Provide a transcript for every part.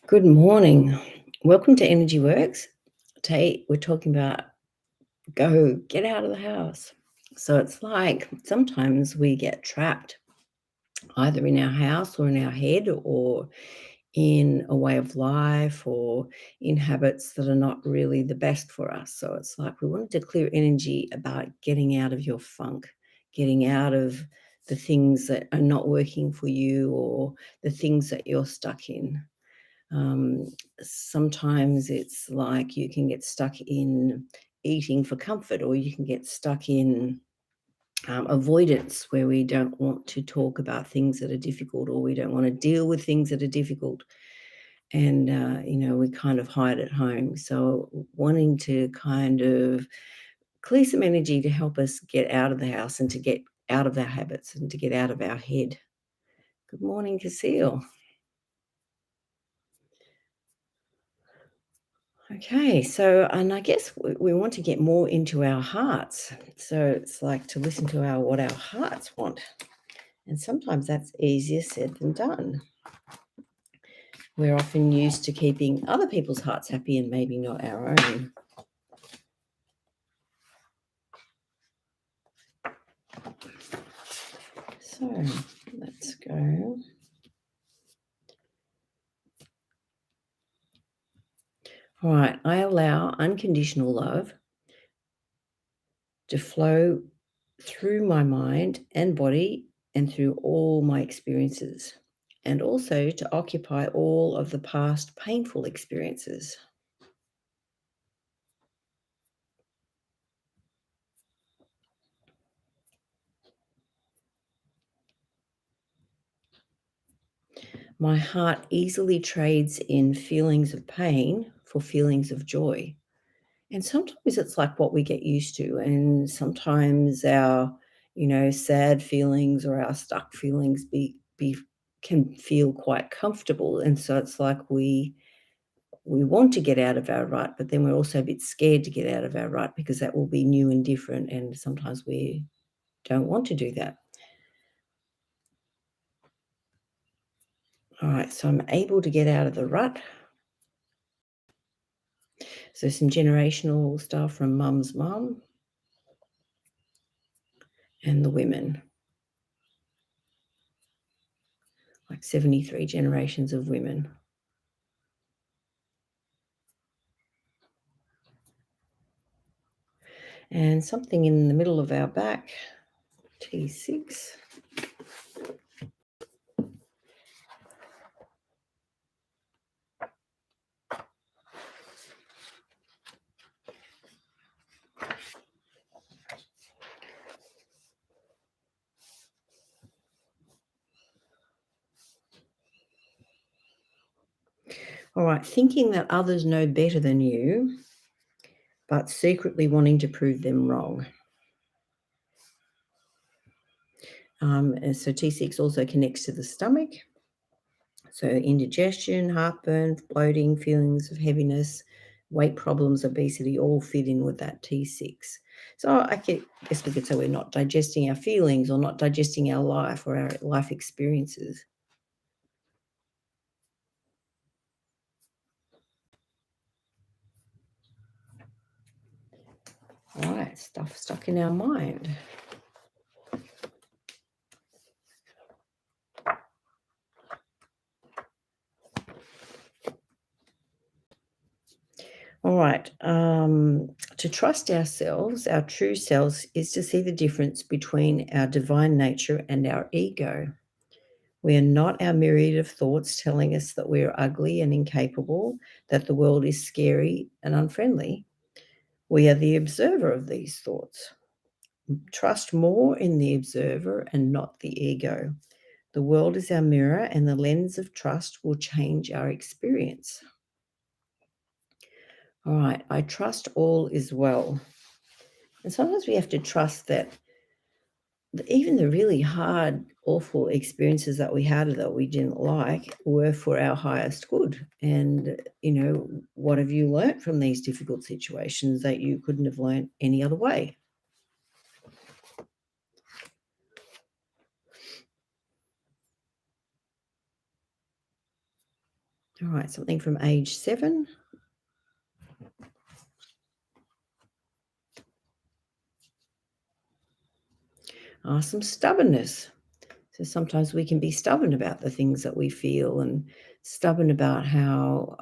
Good morning. Welcome to Energy Works. Today we're talking about get out of the house. So it's like sometimes we get trapped either in our house or in our head or in a way of life or in habits that are not really the best for us. So it's like we wanted to clear energy about getting out of your funk, getting out of the things that are not working for you or the things that you're stuck in. Um, Sometimes it's like you can get stuck in eating for comfort, or you can get stuck in avoidance where we don't want to talk about things that are difficult, or we don't want to deal with things that are difficult. And, we kind of hide at home. So, wanting to kind of clear some energy to help us get out of the house and to get out of our habits and to get out of our head. Good morning, Cecile. Okay, so and I guess we want to get more into our hearts. So it's like to listen to our what our hearts want. And sometimes that's easier said than done. We're often used to keeping other people's hearts happy and maybe not our own. So let's go. All right, I allow unconditional love to flow through my mind and body and through all my experiences, and also to occupy all of the past painful experiences. My heart easily trades in feelings of pain for feelings of joy. And sometimes it's like what we get used to. And sometimes our, sad feelings or our stuck feelings be can feel quite comfortable. And so it's like we want to get out of our rut, but then we're also a bit scared to get out of our rut because that will be new and different. And sometimes we don't want to do that. All right, so I'm able to get out of the rut. So some generational stuff from mum's mum and the women, like 73 generations of women. And something in the middle of our back, T6. All right, thinking that others know better than you, but secretly wanting to prove them wrong. And so T6 also connects to the stomach. So indigestion, heartburn, bloating, feelings of heaviness, weight problems, obesity, all fit in with that T6. So guess we could say we're not digesting our feelings or not digesting our life or our life experiences. All right, stuff stuck in our mind. All right. To trust ourselves, our true selves, is to see the difference between our divine nature and our ego. We are not our myriad of thoughts telling us that we're ugly and incapable, that the world is scary and unfriendly. We are the observer of these thoughts. Trust more in the observer and not the ego. The world is our mirror, and the lens of trust will change our experience. All right, I trust all is well. And sometimes we have to trust that even the really hard, awful experiences that we had that we didn't like were for our highest good. And, what have you learnt from these difficult situations that you couldn't have learnt any other way? All right, something from age 7. Some stubbornness. So sometimes we can be stubborn about the things that we feel and stubborn about how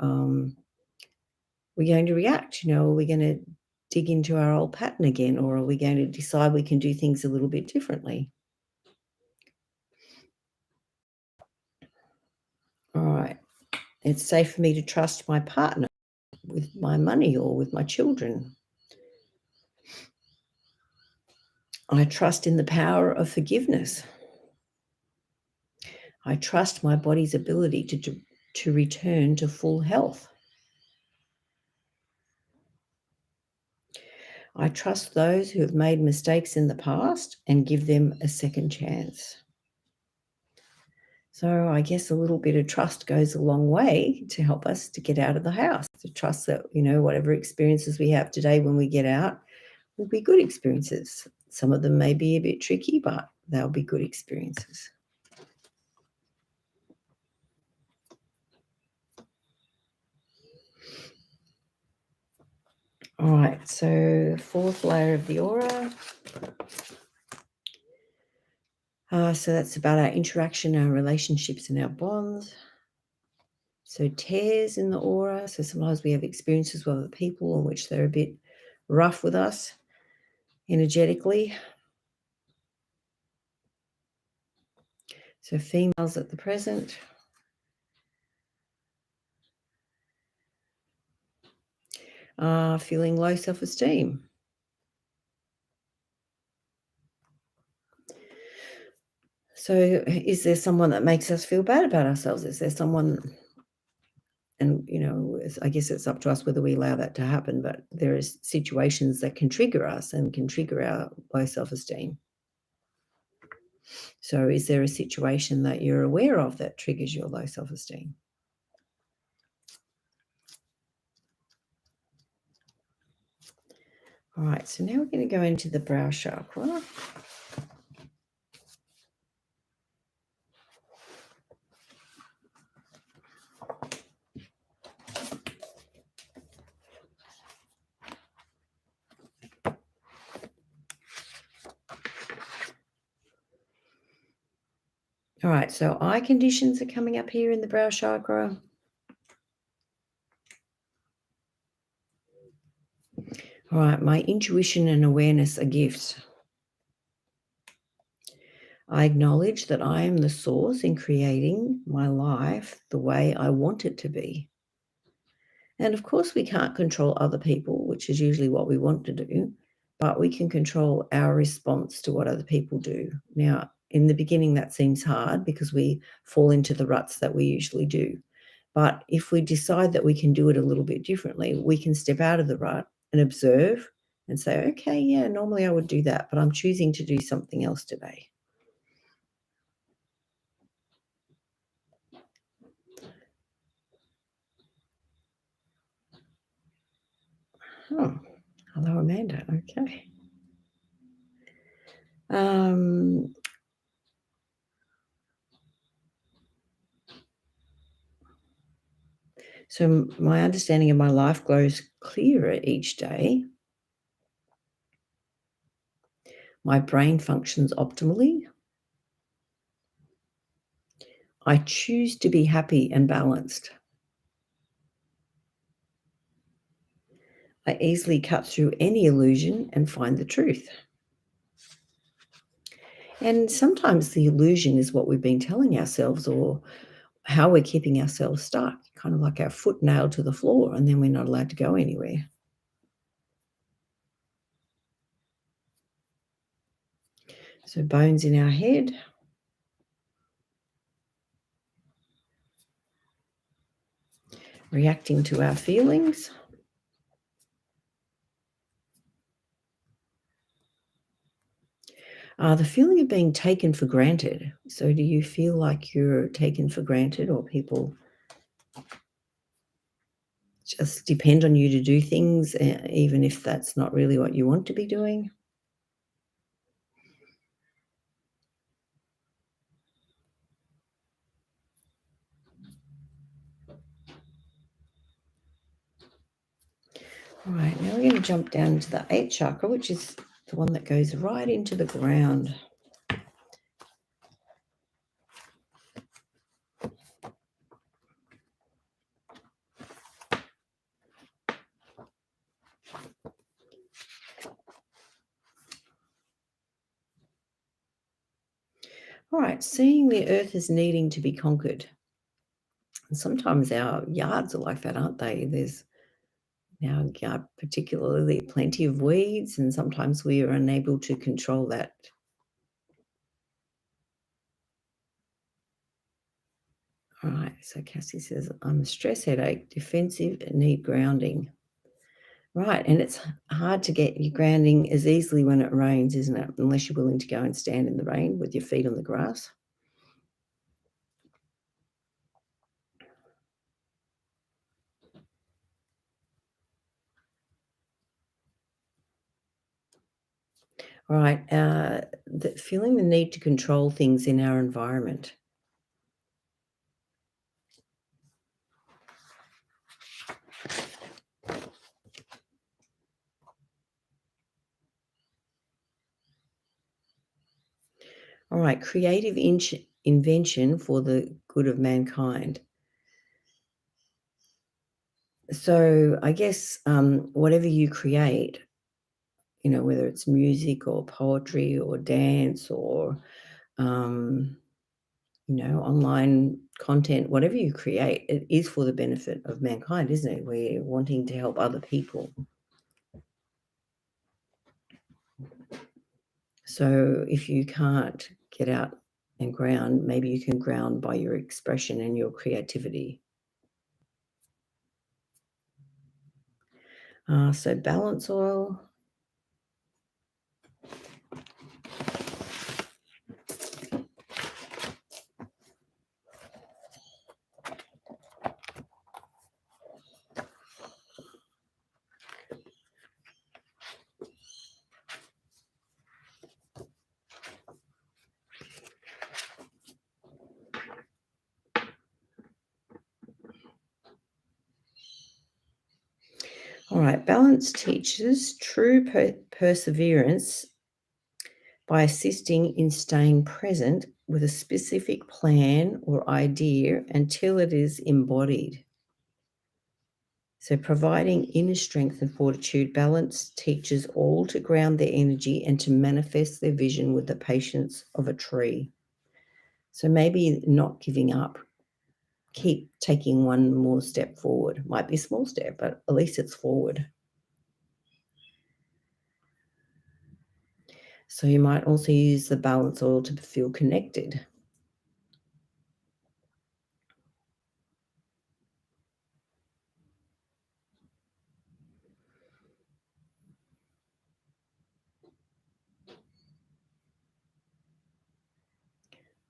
we're going to react. Are we going to dig into our old pattern again, or are we going to decide we can do things a little bit differently? All right. It's safe for me to trust my partner with my money or with my children. I trust in the power of forgiveness. I trust my body's ability to return to full health. I trust those who have made mistakes in the past and give them a second chance. So I guess a little bit of trust goes a long way to help us to get out of the house, to trust that, whatever experiences we have today when we get out will be good experiences. Some of them may be a bit tricky, but they'll be good experiences. All right, so fourth layer of the aura. So that's about our interaction, our relationships, and our bonds. So tears in the aura. So sometimes we have experiences with other people in which they're a bit rough with us energetically. So females at the present. Feeling low self-esteem. So is there someone that makes us feel bad about ourselves? Is there someone, and I guess it's up to us whether we allow that to happen, but there are situations that can trigger us and can trigger our low self-esteem. So is there a situation that you're aware of that triggers your low self-esteem? All right, so now we're going to go into the brow chakra. All right, so eye conditions are coming up here in the brow chakra. All right, my intuition and awareness are gifts. I acknowledge that I am the source in creating my life the way I want it to be. And of course, we can't control other people, which is usually what we want to do, but we can control our response to what other people do. Now, in the beginning, that seems hard because we fall into the ruts that we usually do. But if we decide that we can do it a little bit differently, we can step out of the rut and observe and say, okay, yeah, normally I would do that, but I'm choosing to do something else today. Oh, hello, Amanda. Okay. Um, so my understanding of my life grows clearer each day. My brain functions optimally. I choose to be happy and balanced. I easily cut through any illusion and find the truth. And sometimes the illusion is what we've been telling ourselves or how we're keeping ourselves stuck, kind of like our foot nailed to the floor, and then we're not allowed to go anywhere. So bones in our head. Reacting to our feelings. The feeling of being taken for granted. So do you feel like you're taken for granted, or people just depend on you to do things, even if that's not really what you want to be doing? All right, now we're going to jump down into the eighth chakra, which is the one that goes right into the ground. All right, seeing the earth as needing to be conquered. And sometimes our yards are like that, aren't they? There's in our yard, particularly, plenty of weeds, and sometimes we are unable to control that. All right, so Cassie says, I'm a stress headache, defensive, and need grounding. Right, and it's hard to get your grounding as easily when it rains, isn't it? Unless you're willing to go and stand in the rain with your feet on the grass. All right, feeling the need to control things in our environment. All right, creative invention for the good of mankind. So I guess whatever you create, whether it's music or poetry or dance or um, online content, whatever you create, it is for the benefit of mankind, isn't it? We're wanting to help other people. So if you can't get out and ground, maybe you can ground by your expression and your creativity. So balance oil. All right, balance teaches true perseverance by assisting in staying present with a specific plan or idea until it is embodied. So, providing inner strength and fortitude, balance teaches all to ground their energy and to manifest their vision with the patience of a tree. So, maybe not giving up, keep taking one more step forward. Might be a small step, but at least it's forward. So, you might also use the balance oil to feel connected.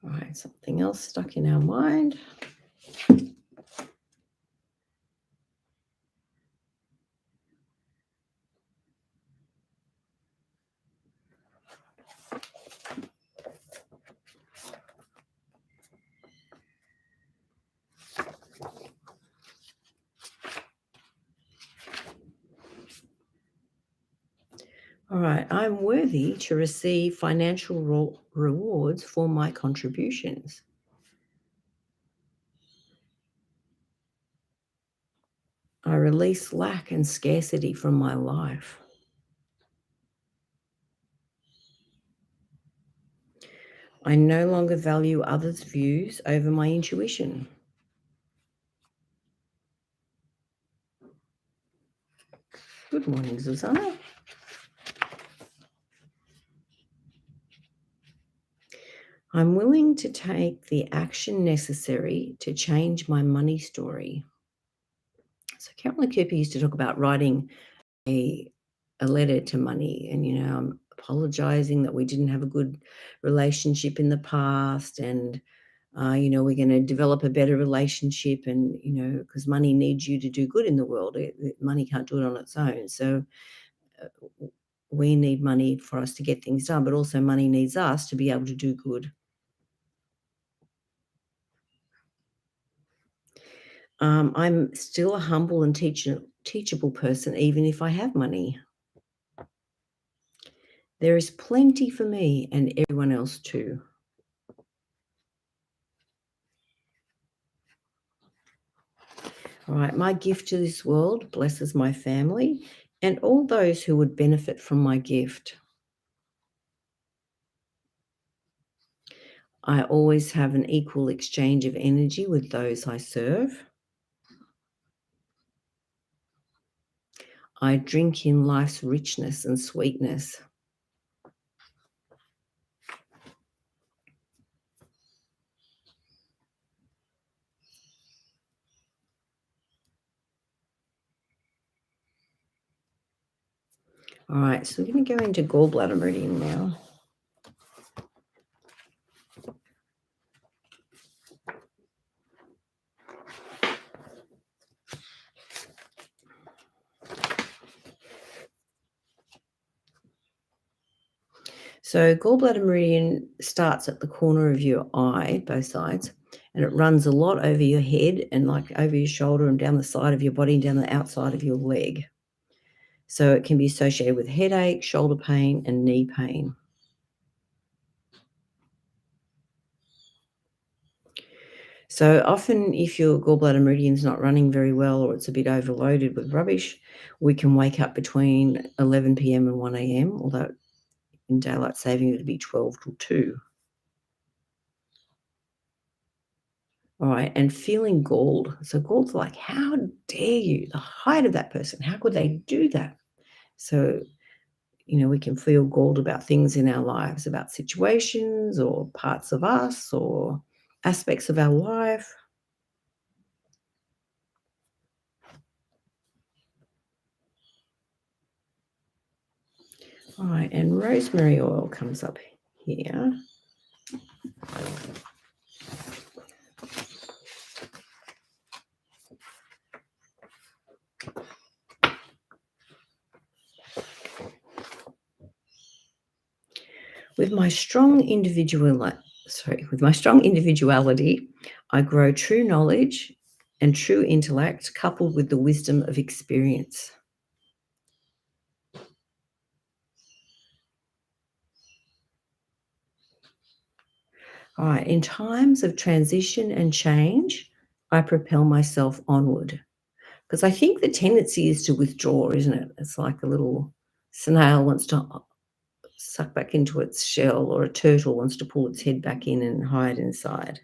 All right, something else stuck in our mind. All right, I'm worthy to receive financial rewards for my contributions. I release lack and scarcity from my life. I no longer value others' views over my intuition. Good morning, Susanna. I'm willing to take the action necessary to change my money story. So Carolyn Cooper used to talk about writing a letter to money and, I'm apologizing that we didn't have a good relationship in the past and, we're going to develop a better relationship and, because money needs you to do good in the world. Money can't do it on its own. So we need money for us to get things done, but also money needs us to be able to do good. I'm still a humble and teachable person, even if I have money. There is plenty for me and everyone else too. All right, my gift to this world blesses my family and all those who would benefit from my gift. I always have an equal exchange of energy with those I serve. I drink in life's richness and sweetness. All right, so we're going to go into gallbladder meridian now. So gallbladder meridian starts at the corner of your eye, both sides, and it runs a lot over your head and like over your shoulder and down the side of your body and down the outside of your leg. So it can be associated with headache, shoulder pain, and knee pain. So often if your gallbladder meridian's not running very well or it's a bit overloaded with rubbish, we can wake up between 11 p.m. and 1 a.m., although in daylight saving it would be 12 till 2. All right, and feeling galled. So galled's like, how dare you? The height of that person. How could they do that? So, we can feel galled about things in our lives, about situations or parts of us or aspects of our life. All right, and rosemary oil comes up here. With my strong individuality, I grow true knowledge and true intellect coupled with the wisdom of experience. All right, in times of transition and change, I propel myself onward. Because I think the tendency is to withdraw, isn't it? It's like a little snail wants to suck back into its shell, or a turtle wants to pull its head back in and hide inside.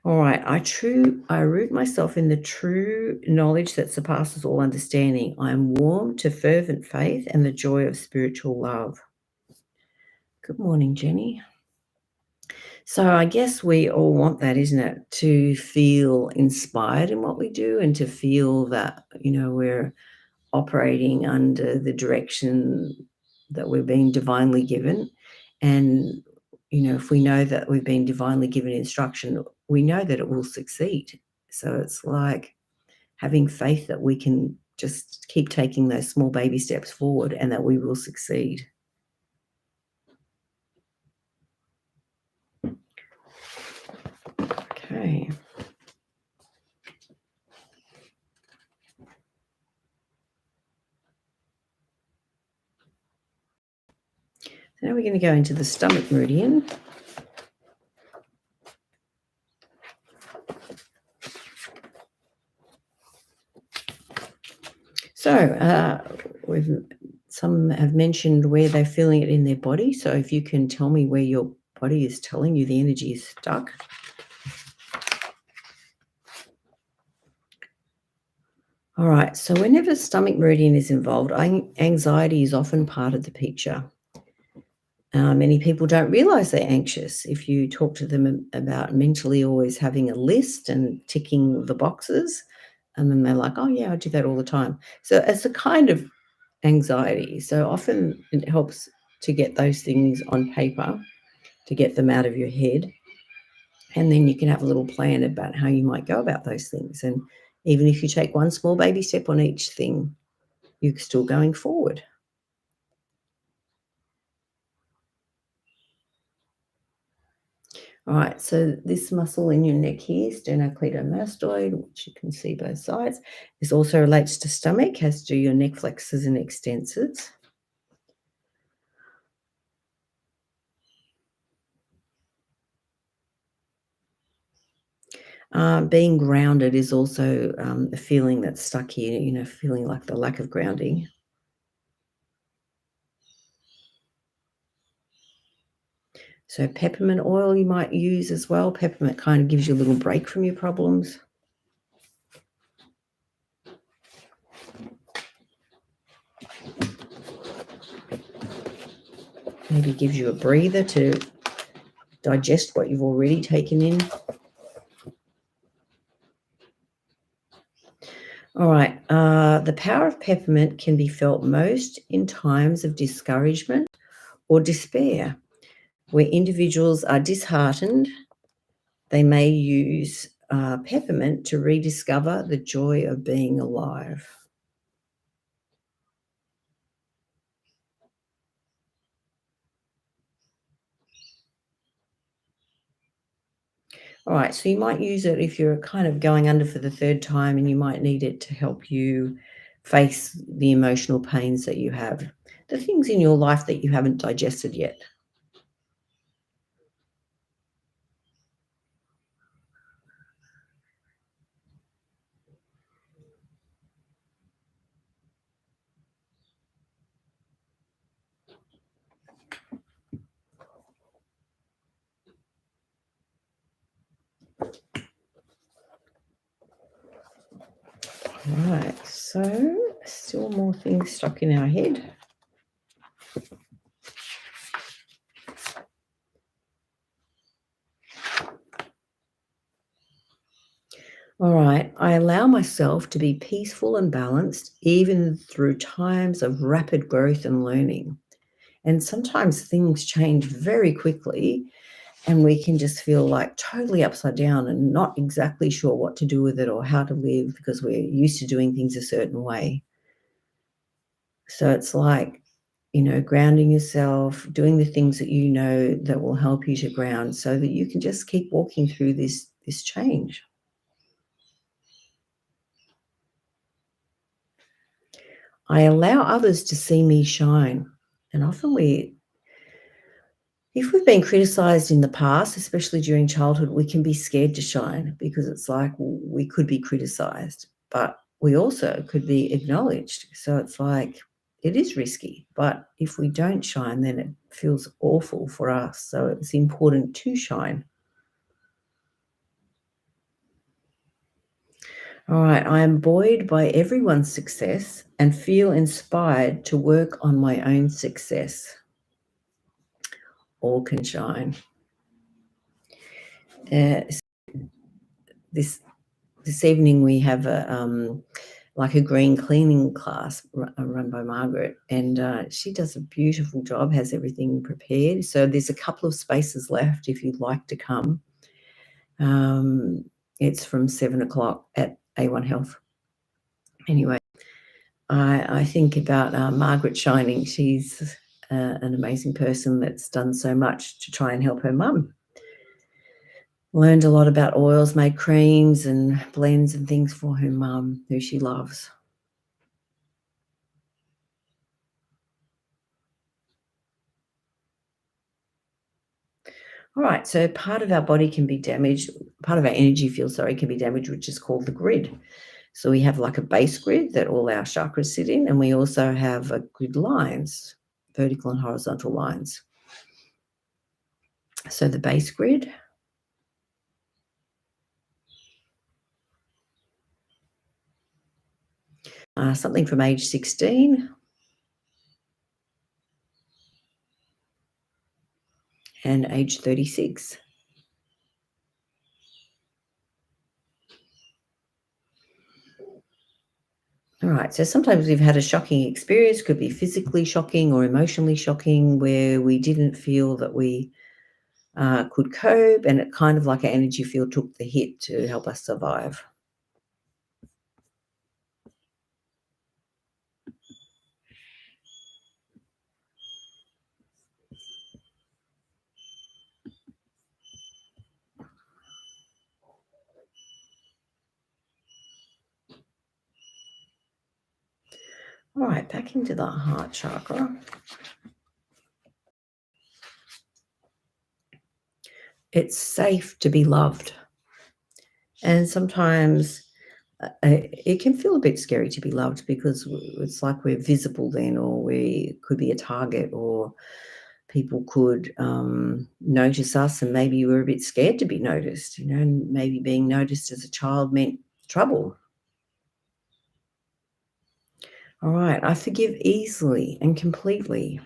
All right, I root myself in the true knowledge that surpasses all understanding. I am warm to fervent faith and the joy of spiritual love. Good morning, Jenny. So I guess we all want that, isn't it? To feel inspired in what we do and to feel that, we're operating under the direction that we're being divinely given. And, if we know that we've been divinely given instruction, we know that it will succeed. So it's like having faith that we can just keep taking those small baby steps forward and that we will succeed. Okay. Now we're going to go into the stomach meridian. So some have mentioned where they're feeling it in their body. So if you can tell me where your body is telling you the energy is stuck. All right, so whenever stomach meridian is involved, anxiety is often part of the picture. Many people don't realize they're anxious. If you talk to them about mentally always having a list and ticking the boxes, and then they're like, oh, yeah, I do that all the time. So it's a kind of anxiety. So often it helps to get those things on paper, to get them out of your head. And then you can have a little plan about how you might go about those things. And even if you take one small baby step on each thing, you're still going forward. All right, so this muscle in your neck here, sternocleidomastoid, which you can see both sides, this also relates to stomach, has to do your neck flexors and extensors. Being grounded is also a feeling that's stuck here, feeling like the lack of grounding. So peppermint oil you might use as well. Peppermint kind of gives you a little break from your problems. Maybe gives you a breather to digest what you've already taken in. All right. The power of peppermint can be felt most in times of discouragement or despair, where individuals are disheartened. They may use peppermint to rediscover the joy of being alive. All right, so you might use it if you're kind of going under for the third time and you might need it to help you face the emotional pains that you have, the things in your life that you haven't digested yet. All right, so still more things stuck in our head. All right, I allow myself to be peaceful and balanced even through times of rapid growth and learning. And sometimes things change very quickly, and we can just feel like totally upside down and not exactly sure what to do with it or how to live because we're used to doing things a certain way. So it's like, grounding yourself, doing the things that you know that will help you to ground so that you can just keep walking through this change. I allow others to see me shine. And often if we've been criticized in the past, especially during childhood, we can be scared to shine because it's like we could be criticized, but we also could be acknowledged. So it's like it is risky, but if we don't shine, then it feels awful for us. So it's important to shine. All right, I am buoyed by everyone's success and feel inspired to work on my own success. All can shine. S this this evening we have like a green cleaning class run by Margaret, and she does a beautiful job, has everything prepared. So there's a couple of spaces left if you'd like to come. Um, it's from 7 o'clock at A1 Health. Anyway, I think about Margaret shining. She's an amazing person that's done so much to try and help her mum. Learned a lot about oils, made creams and blends and things for her mum, who she loves. All right, so part of our body can be damaged, part of our energy field, sorry, can be damaged, which is called the grid. So we have like a base grid that all our chakras sit in, and we also have a grid lines, vertical and horizontal lines. So the base grid, something from age 16 and age 36. All right, so sometimes we've had a shocking experience, could be physically shocking or emotionally shocking, where we didn't feel that we could cope, and it kind of like our energy field took the hit to help us survive. All right, back into the heart chakra. It's safe to be loved. And sometimes it can feel a bit scary to be loved because it's like we're visible then, or we could be a target, or people could notice us, and maybe we're a bit scared to be noticed, and maybe being noticed as a child meant trouble. All right, I forgive easily and completely.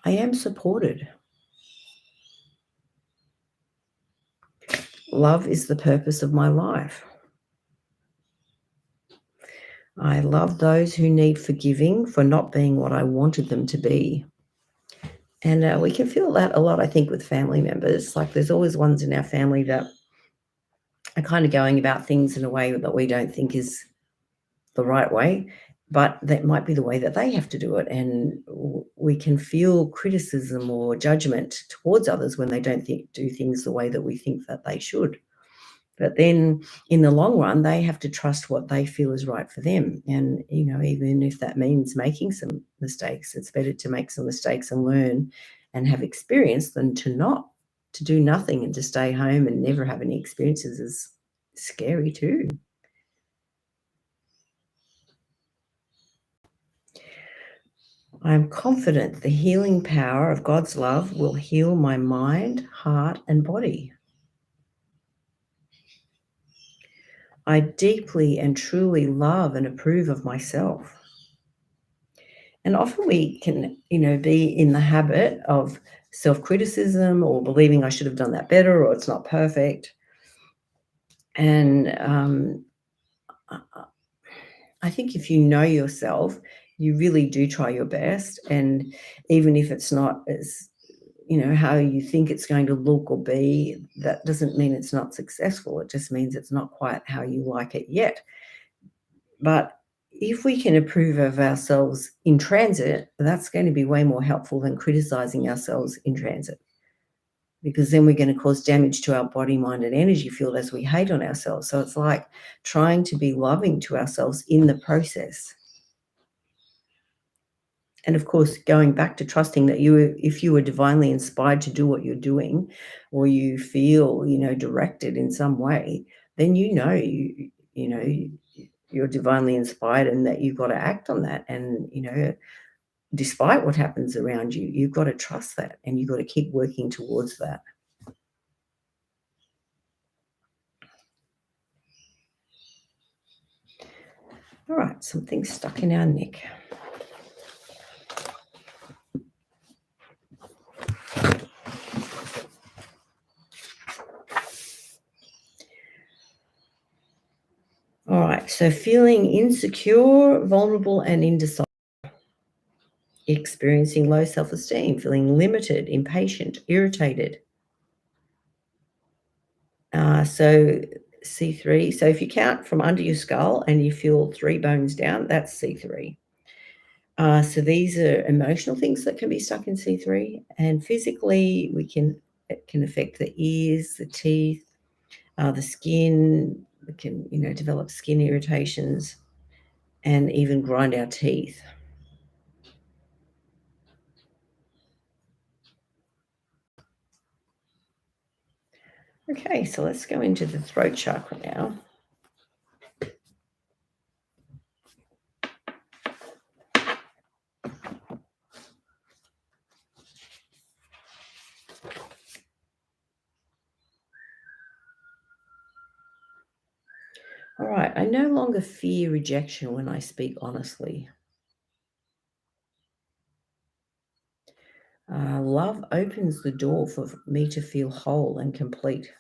I am supported. Love is the purpose of my life. I love those who need forgiving for not being what I wanted them to be. And we can feel that a lot, I think, with family members. Like there's always ones in our family that are kind of going about things in a way that we don't think is the right way, but that might be the way that they have to do it. And we can feel criticism or judgment towards others when they don't do things the way that we think that they should. But then in the long run, they have to trust what they feel is right for them. And, even if that means making some mistakes, it's better to make some mistakes and learn and have experience than to not, to do nothing and to stay home and never have any experiences is scary too. I am confident the healing power of God's love will heal my mind, heart, and body. I deeply and truly love and approve of myself. And often we can, be in the habit of self-criticism or believing I should have done that better or it's not perfect. And I I think if you know yourself, you really do try your best. And even if it's not as, how you think it's going to look or be, that doesn't mean it's not successful. It just means it's not quite how you like it yet. But if we can approve of ourselves in transit, that's going to be way more helpful than criticizing ourselves in transit, because then we're going to cause damage to our body, mind, and energy field as we hate on ourselves. So it's like trying to be loving to ourselves in the process. And of course, going back to trusting that if you were divinely inspired to do what you're doing, or you feel, directed in some way, then you're divinely inspired and that you've got to act on that. And, despite what happens around you, you've got to trust that and you've got to keep working towards that. All right, something stuck in our neck. All right, so feeling insecure, vulnerable, and indecisive, experiencing low self-esteem, feeling limited, impatient, irritated. So C3. So if you count from under your skull and you feel 3 bones down, that's C3. So these are emotional things that can be stuck in C3, and physically it can affect the ears, the teeth, the skin. We can, develop skin irritations and even grind our teeth. Okay, so let's go into the throat chakra now. All right, I no longer fear rejection when I speak honestly. Love opens the door for me to feel whole and complete.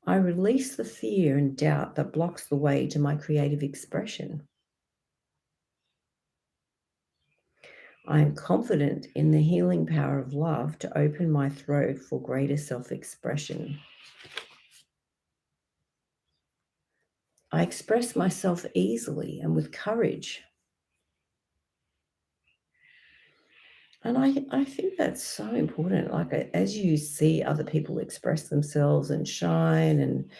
I release the fear and doubt that blocks the way to my creative expression. I am confident in the healing power of love to open my throat for greater self expression. I express myself easily and with courage. And I think that's so important. Like, as you see other people express themselves and shine and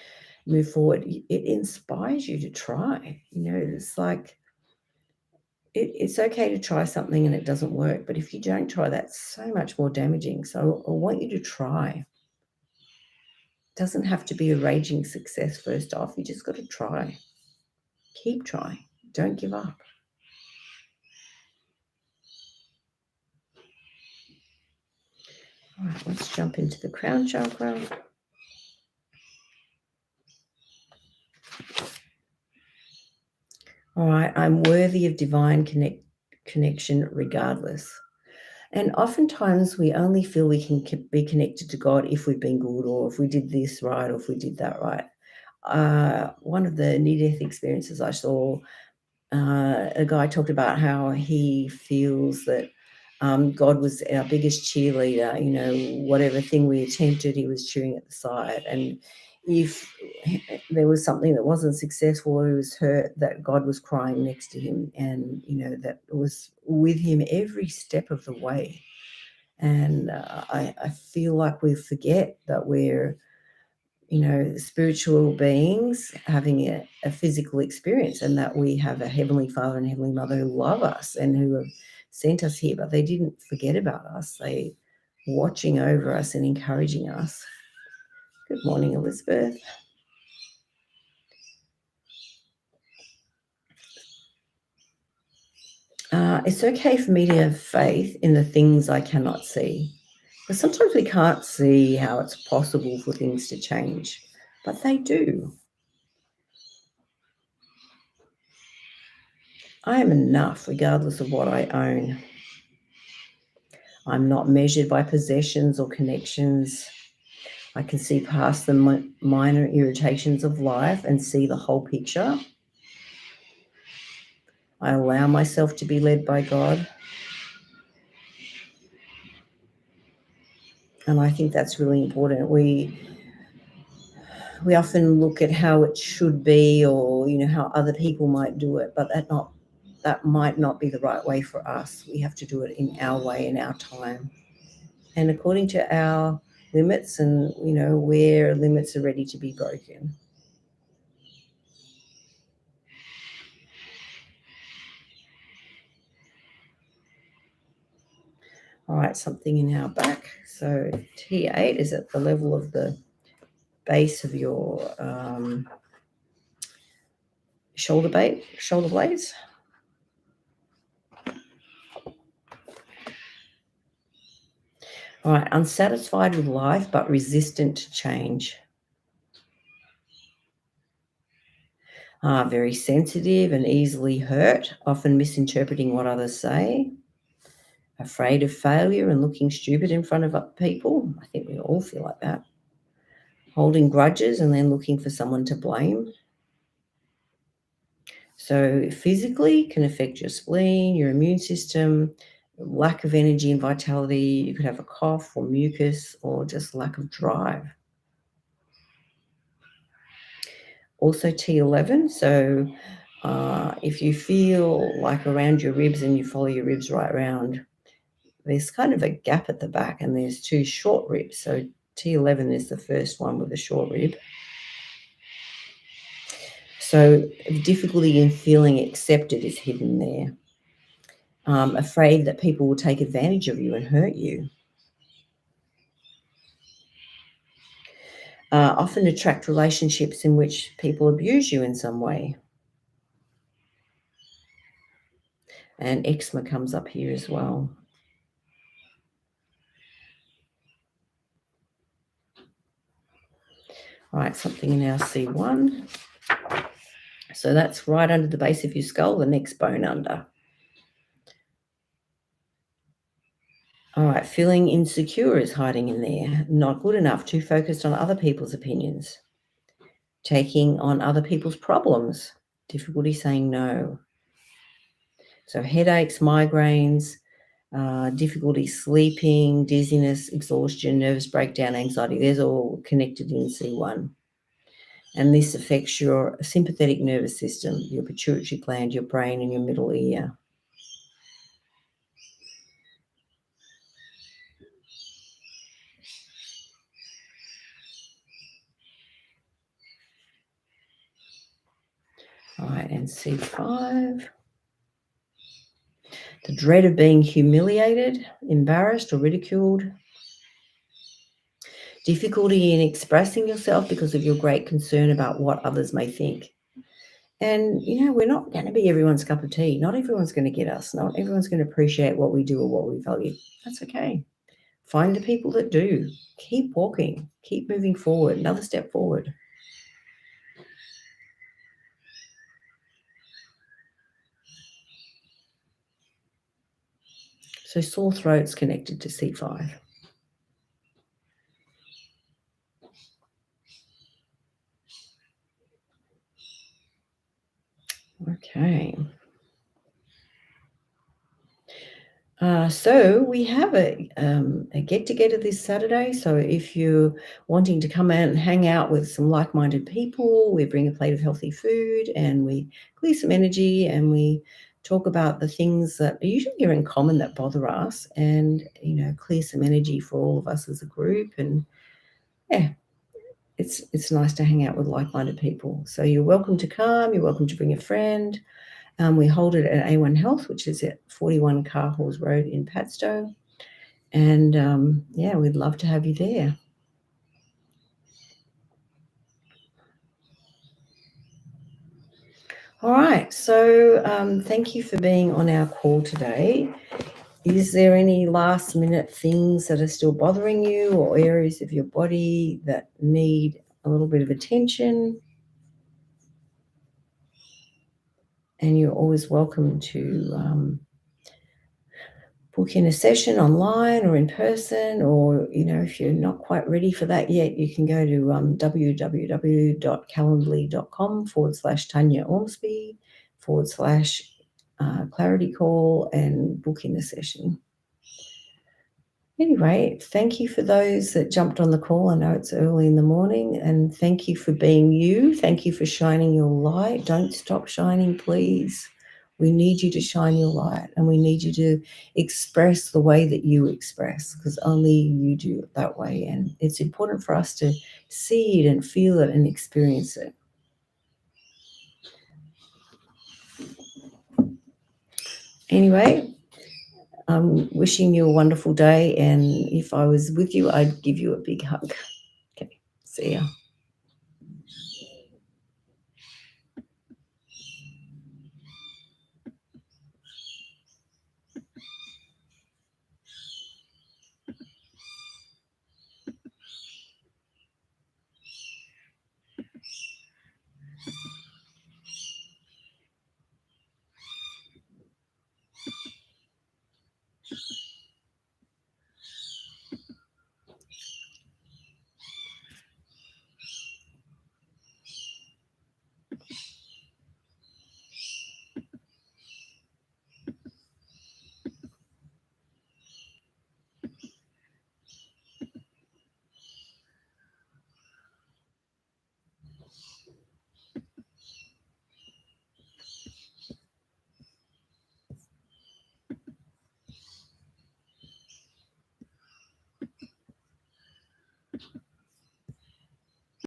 move forward, it inspires you to try. It's like it's okay to try something and it doesn't work, but if you don't try, that's so much more damaging. So I want you to try. Doesn't have to be a raging success first off. You just got to try. Keep trying. Don't give up. All right, let's jump into the crown chakra. All right, I'm worthy of divine connection regardless. And oftentimes we only feel we can be connected to God if we've been good, or if we did this right, or if we did that right. One of the near-death experiences I saw, a guy talked about how he feels that God was our biggest cheerleader. Whatever thing we attempted, he was cheering at the side. And if there was something that wasn't successful or he was hurt, that God was crying next to him, and that was with him every step of the way. And I feel like we forget that we're spiritual beings having a physical experience, and that we have a heavenly Father and heavenly Mother who love us and who have sent us here, but they didn't forget about us. They watching over us and encouraging us. Good morning, Elizabeth. It's okay for me to have faith in the things I cannot see. But sometimes we can't see how it's possible for things to change, but they do. I am enough regardless of what I own. I'm not measured by possessions or connections. I can see past the minor irritations of life and see the whole picture. I allow myself to be led by God. And I think that's really important. We often look at how it should be, or how other people might do it, but that might not be the right way for us. We have to do it in our way, in our time, and according to our limits, and where limits are ready to be broken. All right, something in our back. So T8 is at the level of the base of your shoulder blades. All right, unsatisfied with life but resistant to change. Very sensitive and easily hurt, often misinterpreting what others say. Afraid of failure and looking stupid in front of other people. I think we all feel like that. Holding grudges and then looking for someone to blame. So physically can affect your spleen, your immune system, lack of energy and vitality. You could have a cough or mucus or just lack of drive. Also T11. So if you feel like around your ribs and you follow your ribs right around, there's kind of a gap at the back and there's two short ribs. So T11 is the first one with a short rib. So difficulty in feeling accepted is hidden there. Afraid that people will take advantage of you and hurt you. Often attract relationships in which people abuse you in some way. And eczema comes up here as well. All right, something in our C1. So that's right under the base of your skull, the next bone under. All right, feeling insecure is hiding in there. Not good enough, too focused on other people's opinions. Taking on other people's problems. Difficulty saying no. So headaches, migraines, difficulty sleeping, dizziness, exhaustion, nervous breakdown, anxiety. There's all connected in C1. And this affects your sympathetic nervous system, your pituitary gland, your brain, and your middle ear. right, and C5. The dread of being humiliated, embarrassed, or ridiculed. Difficulty in expressing yourself because of your great concern about what others may think. And, we're not going to be everyone's cup of tea. Not everyone's going to get us. Not everyone's going to appreciate what we do or what we value. That's okay. Find the people that do. Keep walking. Keep moving forward. Another step forward. So sore throat's connected to C5. Okay. So we have a get-together this Saturday. So if you're wanting to come out and hang out with some like-minded people, we bring a plate of healthy food and we clear some energy and we talk about the things that are usually are in common that bother us and, clear some energy for all of us as a group. And yeah, it's nice to hang out with like-minded people. So you're welcome to come. You're welcome to bring a friend. We hold it at A1 Health, which is at 41 Carhalls Road in Padstow. And, we'd love to have you there. All right. So thank you for being on our call today. Is there any last-minute things that are still bothering you or areas of your body that need a little bit of attention? And you're always welcome to book in a session online or in person, or, if you're not quite ready for that yet, you can go to www.calendly.com/Tanya Ormsby/clarity call and book in a session. Anyway, thank you for those that jumped on the call. I know it's early in the morning, and thank you for being you. Thank you for shining your light. Don't stop shining, please. We need you to shine your light, and we need you to express the way that you express, because only you do it that way. And it's important for us to see it and feel it and experience it. Anyway, I'm wishing you a wonderful day, and if I was with you, I'd give you a big hug. Okay, see ya.